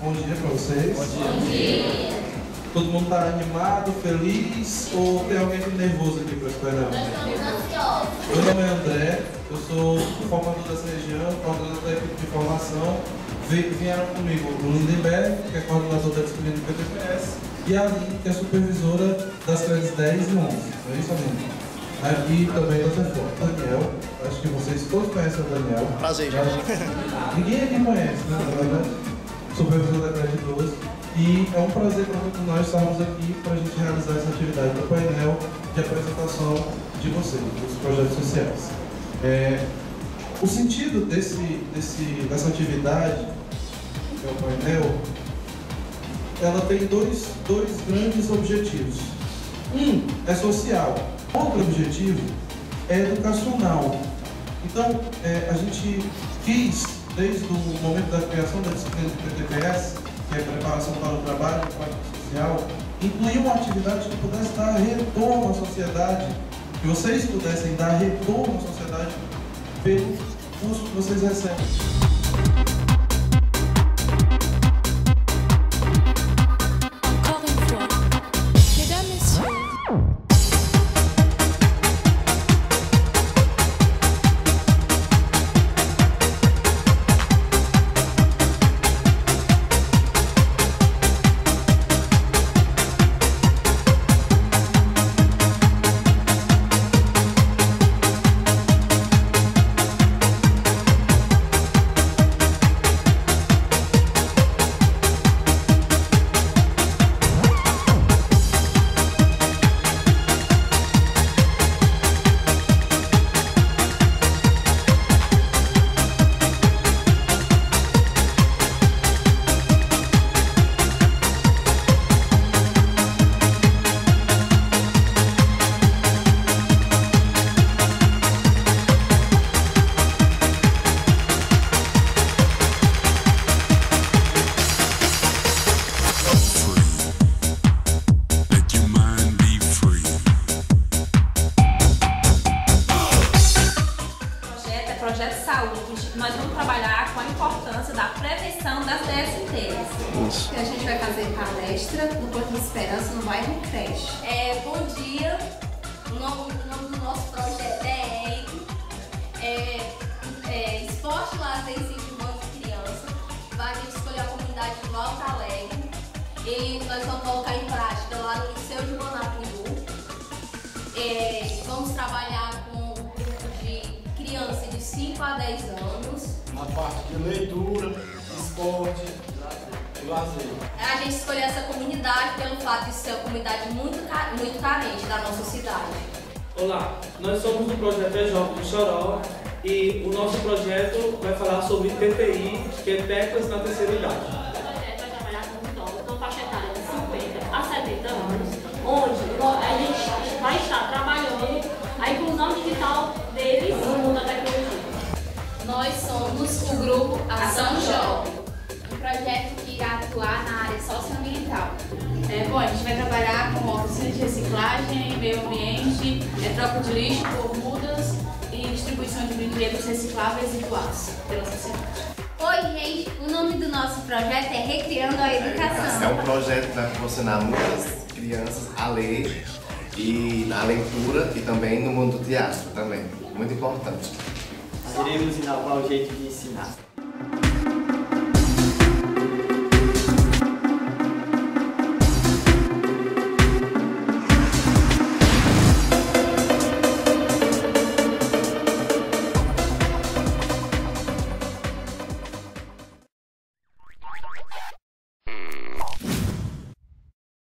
Bom dia para vocês. Bom dia. Todo mundo está animado, feliz ou tem alguém nervoso aqui para a escola? Meu nome é André, eu sou formador dessa região, coordenador da equipe de formação. Vieram comigo o Lindenberg, que é coordenador da disciplina do PTPS, e a Aline, que é supervisora das classes 10 e 11. Não é isso, Aline? Aqui também o Daniel, acho que vocês todos conhecem o Daniel. Prazer, gente. Ninguém aqui conhece, né? Na verdade, supervisor da classe 12. E é um prazer para todos nós estarmos aqui para a gente realizar essa atividade do painel de apresentação de vocês, dos projetos sociais. O sentido dessa atividade, que é o painel, ela tem dois grandes objetivos. Um é social, outro objetivo é educacional. Então, a gente quis, desde o momento da criação da disciplina de PTPS, que é preparação para o trabalho e prática social, incluir uma atividade que pudesse dar retorno à sociedade, que vocês pudessem dar retorno à sociedade pelo curso que vocês recebem. Projeto de Saúde, nós vamos trabalhar com a importância da prevenção das DSTs. A gente vai fazer palestra no Porto de Esperança, no bairro Creche. Bom dia, o nome do nosso projeto é Esporte, Lazer e Incentivando Criança. A gente escolher a comunidade de Volta Alegre e nós vamos colocar em prática lá no Liceu de Manapuiú. Vamos trabalhar com um grupo de crianças de 5 a 10 anos. Na parte de leitura, esporte e lazer. A gente escolheu essa comunidade pelo fato de ser uma comunidade muito carente da nossa cidade. Olá, nós somos do projeto Jovem de Choró e o nosso projeto vai falar sobre TTI, que é Teclas na Terceira Idade. O projeto vai trabalhar com idosos com faixa etária de 50 a 70 anos, onde a gente vai estar trabalhando a inclusão digital deles no mundo da tecnologia. Nós somos o grupo Ação Jovem, um projeto que irá atuar na área socioambiental. Bom, a gente vai trabalhar com oficinas de reciclagem, meio ambiente, troca de lixo por mudas e distribuição de brinquedos recicláveis e doados pela sociedade. Oi, gente, o nome do nosso projeto é Recriando a Educação. É um projeto que vai proporcionar muitas crianças a ler e na leitura e também no mundo do teatro também, muito importante. Iremos inovar o jeito de ensinar.